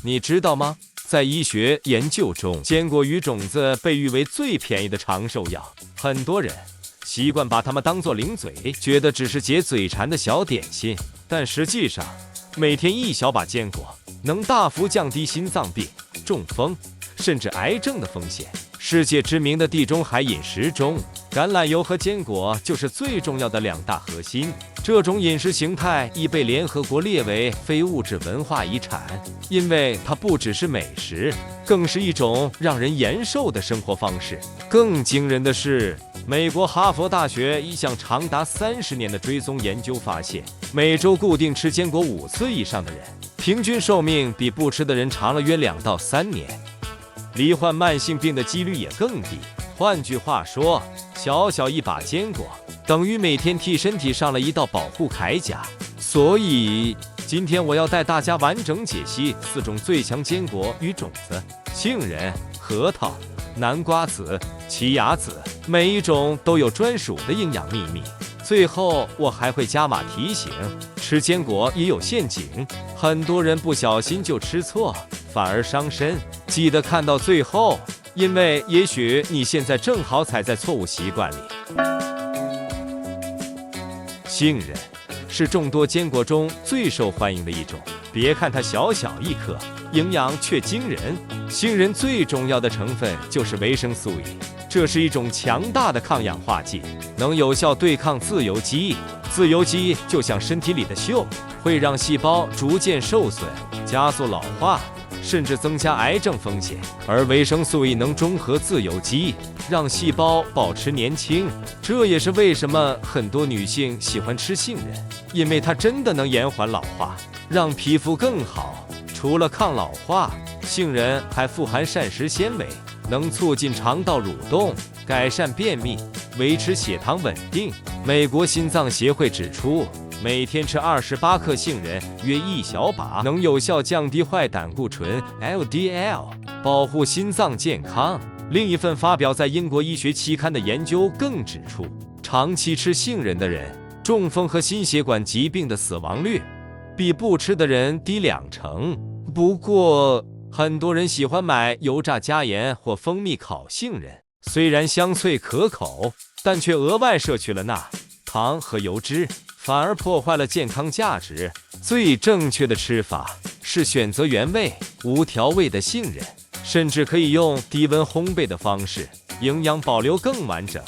你知道吗？在医学研究中，坚果与种子被誉为最便宜的长寿药。很多人习惯把它们当作零嘴，觉得只是解嘴馋的小点心，但实际上，每天一小把坚果能大幅降低心脏病、中风甚至癌症的风险。世界知名的地中海饮食中，橄榄油和坚果就是最重要的2大核心。这种饮食形态已被联合国列为非物质文化遗产，因为它不只是美食，更是一种让人延寿的生活方式。更惊人的是，美国哈佛大学一项长达30年的追踪研究发现，每周固定吃坚果5次以上的人，平均寿命比不吃的人长了约2到3年，罹患慢性病的几率也更低。换句话说，小小一把坚果等于每天替身体上了一道保护铠甲。所以今天我要带大家完整解析4种最强坚果与种子：杏仁、核桃、南瓜子、奇亚籽，每一种都有专属的营养秘密。最后我还会加码提醒，吃坚果也有陷阱，很多人不小心就吃错，反而伤身。记得看到最后，因为也许你现在正好踩在错误习惯里。杏仁是众多坚果中最受欢迎的一种，别看它小小一颗，营养却惊人。杏仁最重要的成分就是维生素 E， 这是一种强大的抗氧化剂，能有效对抗自由基。自由基就像身体里的锈，会让细胞逐渐受损，加速老化，甚至增加癌症风险。而维生素 E 能中和自由基，让细胞保持年轻。这也是为什么很多女性喜欢吃杏仁，因为它真的能延缓老化，让皮肤更好。除了抗老化，杏仁还富含膳食纤维，能促进肠道蠕动，改善便秘，维持血糖稳定。美国心脏协会指出，每天吃28克杏仁，约1小把，能有效降低坏胆固醇 （LDL）， 保护心脏健康。另一份发表在英国医学期刊的研究更指出，长期吃杏仁的人，中风和心血管疾病的死亡率比不吃的人低20%。不过，很多人喜欢买油炸加盐或蜂蜜烤杏仁，虽然香脆可口，但却额外摄取了钠、糖和油脂，反而破坏了健康价值。最正确的吃法是选择原味、无调味的杏仁，甚至可以用低温烘焙的方式，营养保留更完整。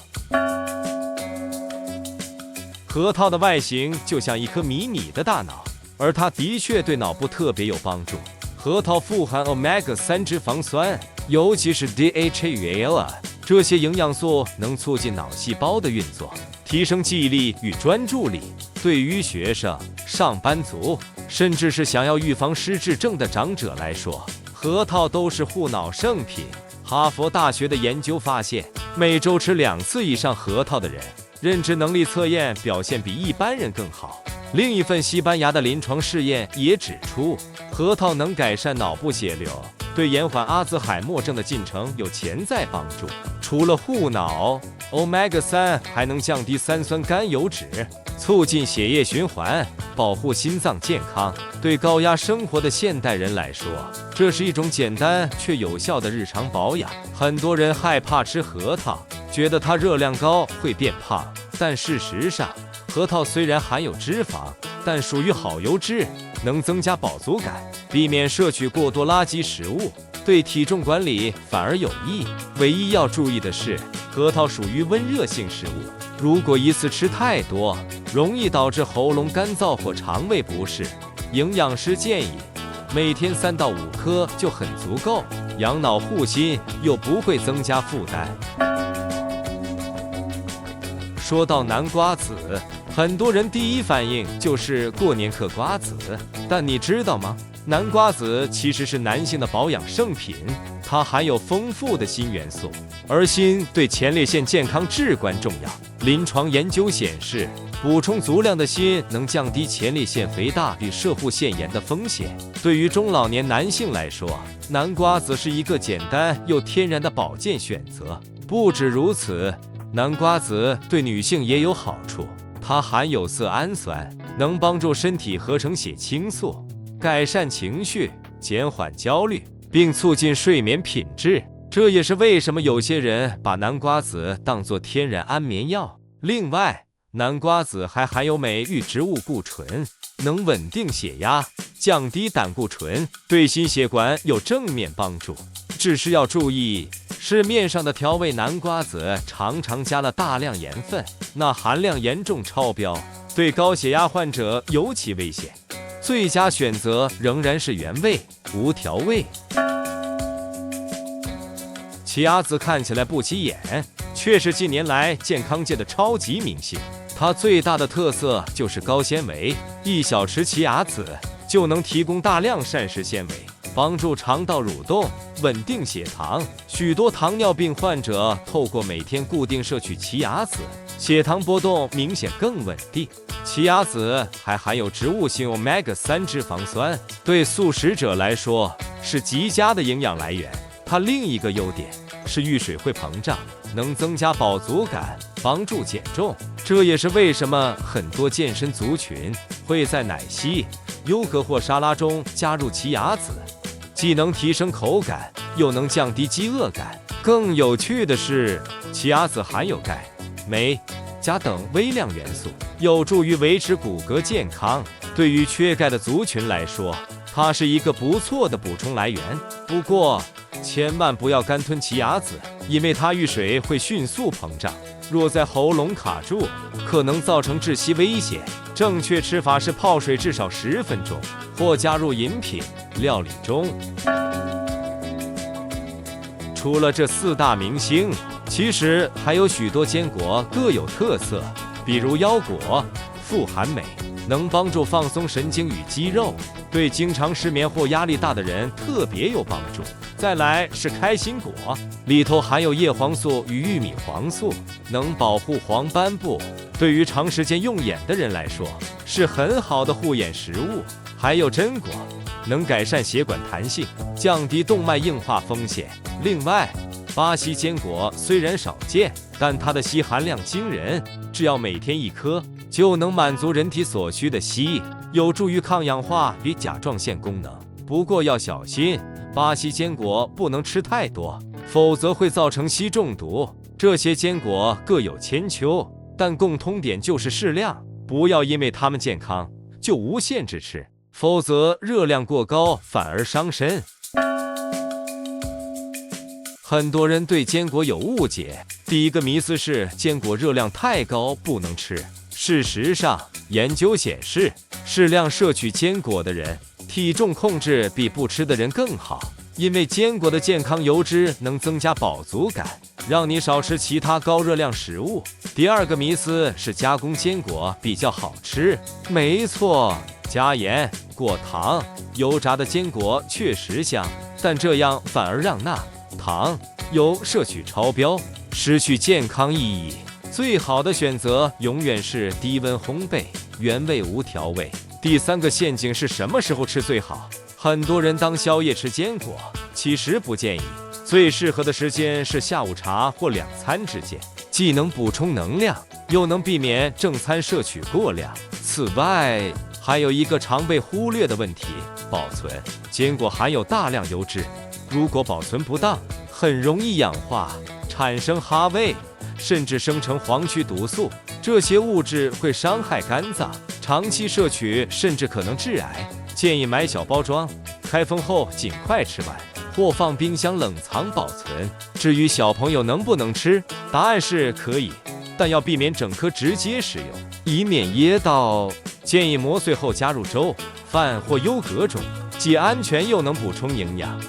核桃的外形就像一颗迷你的大脑，而它的确对脑部特别有帮助。核桃富含 Omega-3 脂肪酸，尤其是 DHA 与 ALA， 这些营养素能促进脑细胞的运作，提升记忆力与专注力。对于学生、上班族，甚至是想要预防失智症的长者来说，核桃都是护脑圣品。哈佛大学的研究发现，每周吃2次以上核桃的人，认知能力测验表现比一般人更好。另一份西班牙的临床试验也指出，核桃能改善脑部血流，对延缓阿兹海默症的进程有潜在帮助。除了护脑， Omega-3 还能降低三酸甘油脂，促进血液循环，保护心脏健康。对高压生活的现代人来说，这是一种简单却有效的日常保养。很多人害怕吃核桃，觉得它热量高会变胖，但事实上，核桃虽然含有脂肪，但属于好油脂，能增加饱足感，避免摄取过多垃圾食物，对体重管理反而有益。唯一要注意的是，核桃属于温热性食物，如果一次吃太多，容易导致喉咙干燥或肠胃不适。营养师建议，每天3到5颗就很足够，养脑护心又不会增加负担。说到南瓜子，很多人第一反应就是过年嗑瓜子，但你知道吗？南瓜子其实是男性的保养圣品，它含有丰富的锌元素，而锌对前列腺健康至关重要。临床研究显示，补充足量的锌能降低前列腺肥大与摄护腺炎的风险。对于中老年男性来说，南瓜子是一个简单又天然的保健选择。不止如此，南瓜子对女性也有好处，它含有色氨酸，能帮助身体合成血清素，改善情绪，减缓焦虑，并促进睡眠品质。这也是为什么有些人把南瓜子当作天然安眠药。另外，南瓜子还含有美玉植物固醇，能稳定血压，降低胆固醇，对心血管有正面帮助。只是要注意，市面上的调味南瓜子常常加了大量盐分，钠含量严重超标，对高血压患者尤其危险。最佳选择仍然是原味无调味。奇亚籽看起来不起眼，却是近年来健康界的超级明星。它最大的特色就是高纤维，1小匙奇亚籽就能提供大量膳食纤维，帮助肠道蠕动，稳定血糖。许多糖尿病患者透过每天固定摄取奇亚籽，血糖波动明显更稳定。奇亚籽还含有植物性 Omega-3脂肪酸，对素食者来说是极佳的营养来源。它另一个优点是遇水会膨胀，能增加饱足感，帮助减重。这也是为什么很多健身族群会在奶昔、优格或沙拉中加入奇亚籽，既能提升口感，又能降低饥饿感。更有趣的是，奇亚籽含有钙、镁、钾等微量元素，有助于维持骨骼健康。对于缺钙的族群来说，它是一个不错的补充来源。不过，千万不要干吞奇亚籽，因为它遇水会迅速膨胀，若在喉咙卡住，可能造成窒息危险。正确吃法是泡水至少10分钟，或加入饮品、料理中。除了这4大明星，其实还有许多坚果各有特色，比如腰果富含镁，能帮助放松神经与肌肉，对经常失眠或压力大的人特别有帮助。再来是开心果，里头含有叶黄素与玉米黄素，能保护黄斑部，对于长时间用眼的人来说是很好的护眼食物。还有榛果，能改善血管弹性，降低动脉硬化风险。另外，巴西坚果虽然少见，但它的硒含量惊人，只要每天1颗，就能满足人体所需的硒，有助于抗氧化与甲状腺功能。不过要小心，巴西坚果不能吃太多，否则会造成硒中毒。这些坚果各有千秋，但共通点就是适量，不要因为它们健康就无限制吃，否则热量过高反而伤身。很多人对坚果有误解，第一个迷思是坚果热量太高不能吃。事实上，研究显示，适量摄取坚果的人，体重控制比不吃的人更好，因为坚果的健康油脂能增加饱足感，让你少吃其他高热量食物。第二个迷思是加工坚果比较好吃。没错，加盐、果糖、油炸的坚果确实香，但这样反而让钠、糖、油摄取超标，失去健康意义。最好的选择永远是低温烘焙，原味无调味。第3个陷阱是什么时候吃最好？很多人当宵夜吃坚果，其实不建议。最适合的时间是下午茶或2餐之间，既能补充能量，又能避免正餐摄取过量。此外，还有一个常被忽略的问题：保存。坚果含有大量油脂，如果保存不当，很容易氧化，产生哈味，甚至生成黄曲毒素。这些物质会伤害肝脏，长期摄取甚至可能致癌。建议买小包装，开封后尽快吃完，或放冰箱冷藏保存。至于小朋友能不能吃，答案是可以，但要避免整颗直接食用，以免噎到。建议磨碎后加入粥、饭或优格中，既安全又能补充营养。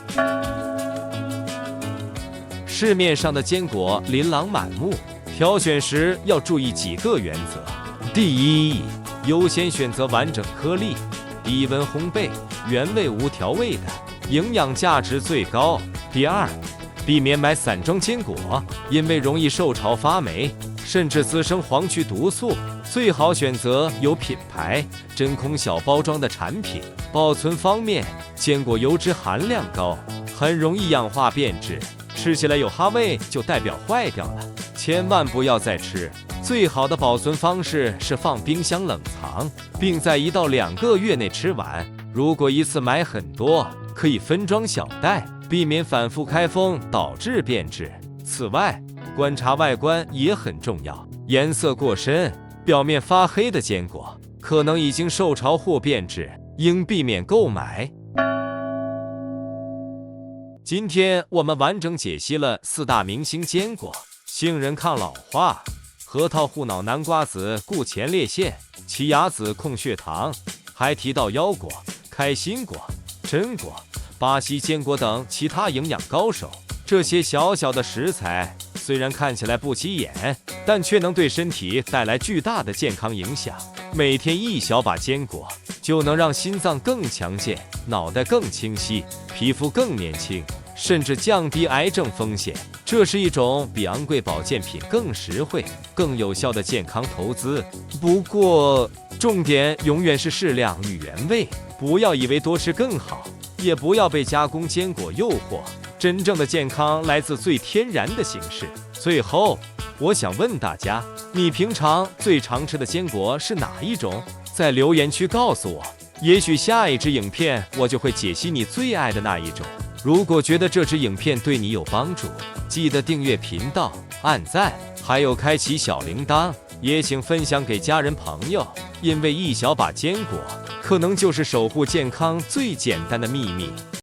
市面上的坚果琳琅满目，挑选时要注意几个原则。第一，优先选择完整颗粒、低温烘焙、原味无调味的，营养价值最高。第二，避免买散装坚果，因为容易受潮发霉，甚至滋生黄曲毒素。最好选择有品牌、真空小包装的产品。保存方面，坚果油脂含量高，很容易氧化变质，吃起来有哈味就代表坏掉了，千万不要再吃。最好的保存方式是放冰箱冷藏，并在1到2个月内吃完。如果一次买很多，可以分装小袋，避免反复开封导致变质。此外，观察外观也很重要，颜色过深、表面发黑的坚果可能已经受潮或变质，应避免购买。今天我们完整解析了4大明星坚果：杏仁抗老化，核桃护脑，南瓜子固前列腺，奇亚籽控血糖，还提到腰果、开心果、榛果、巴西坚果等其他营养高手。这些小小的食材虽然看起来不起眼，但却能对身体带来巨大的健康影响。每天1小把坚果，就能让心脏更强健，脑袋更清晰，皮肤更年轻，甚至降低癌症风险。这是一种比昂贵保健品更实惠、更有效的健康投资。不过，重点永远是适量与原味，不要以为多吃更好，也不要被加工坚果诱惑。真正的健康来自最天然的形式。最后，我想问大家，你平常最常吃的坚果是哪一种？在留言区告诉我，也许下一支影片我就会解析你最爱的那一种。如果觉得这支影片对你有帮助，记得订阅频道、按赞，还有开启小铃铛，也请分享给家人朋友，因为1小把坚果可能就是守护健康最简单的秘密。